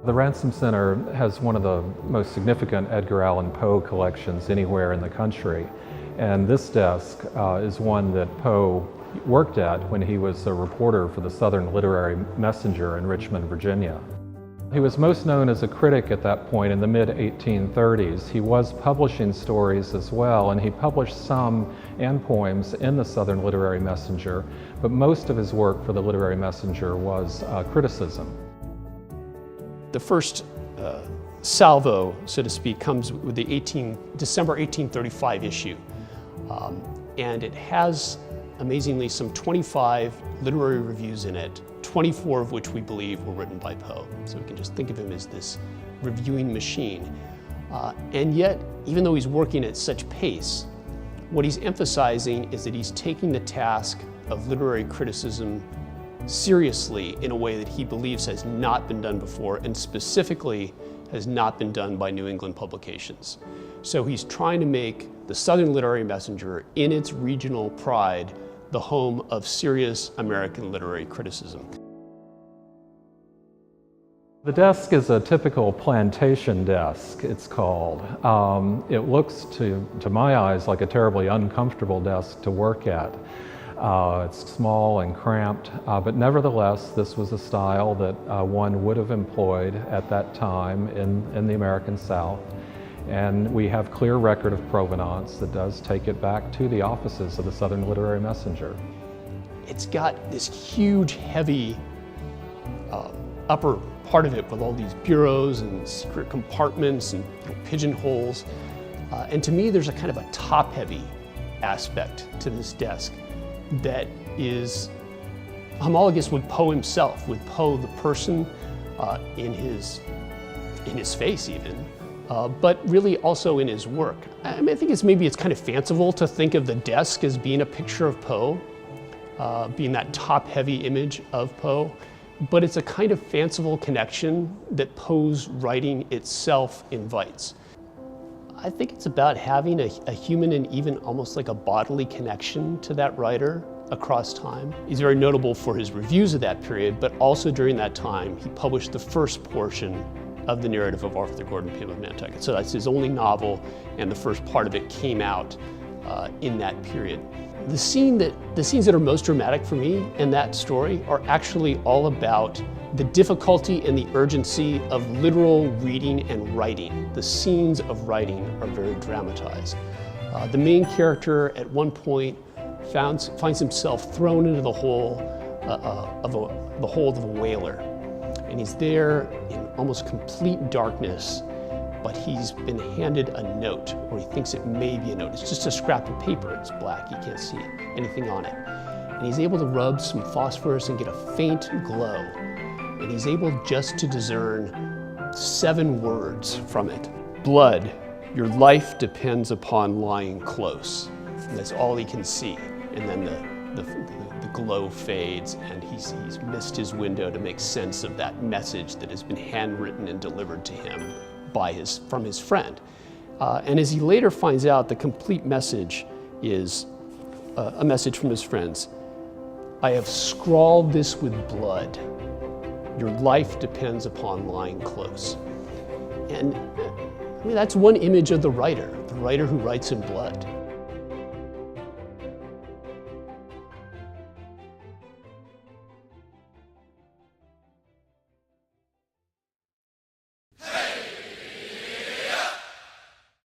The Ransom Center has one of the most significant Edgar Allan Poe collections anywhere in the country. And this desk is one that Poe worked at when he was a reporter for the Southern Literary Messenger in Richmond, Virginia. He was most known as a critic at that point in the mid-1830s. He was publishing stories as well, and he published some and poems in the Southern Literary Messenger, but most of his work for the Literary Messenger was criticism. The first salvo, so to speak, comes with the December 1835 issue. And it has, amazingly, some 25 literary reviews in it, 24 of which we believe were written by Poe. So we can just think of him as this reviewing machine. And yet, even though he's working at such pace, what he's emphasizing is that he's taking the task of literary criticism seriously in a way that he believes has not been done before, and specifically has not been done by New England publications. So he's trying to make the Southern Literary Messenger, in its regional pride, the home of serious American literary criticism. The desk is a typical plantation desk, it's called. It looks, to my eyes, like a terribly uncomfortable desk to work at. It's small and cramped, but nevertheless, this was a style that one would have employed at that time in the American South. And we have clear record of provenance that does take it back to the offices of the Southern Literary Messenger. It's got this huge, heavy upper part of it with all these bureaus and secret compartments and pigeonholes. And to me, there's a kind of a top-heavy aspect to this desk that is homologous with Poe himself, with Poe the person in his face even, but really also in his work. I mean, I think maybe it's kind of fanciful to think of the desk as being a picture of Poe, being that top-heavy image of Poe, but it's a kind of fanciful connection that Poe's writing itself invites. I think it's about having a human and even almost like a bodily connection to that writer across time. He's very notable for his reviews of that period, but also during that time, he published the first portion of the narrative of Arthur Gordon Pym of Nantucket. So that's his only novel, and the first part of it came out in that period. The scenes that are most dramatic for me in that story are actually all about the difficulty and the urgency of literal reading and writing. The scenes of writing are very dramatized. The main character at one point finds himself thrown into the hold of a whaler. And he's there in almost complete darkness, but he's been handed a note, or he thinks it may be a note. It's just a scrap of paper, it's black, you can't see anything on it. And he's able to rub some phosphorus and get a faint glow. And he's able just to discern 7 words from it. Blood, your life depends upon lying close. And that's all he can see. And then the glow fades, and he's missed his window to make sense of that message that has been handwritten and delivered to him from his friend. And as he later finds out, the complete message is a message from his friends. I have scrawled this with blood. Your life depends upon lying close. And I mean, that's one image of the writer who writes in blood.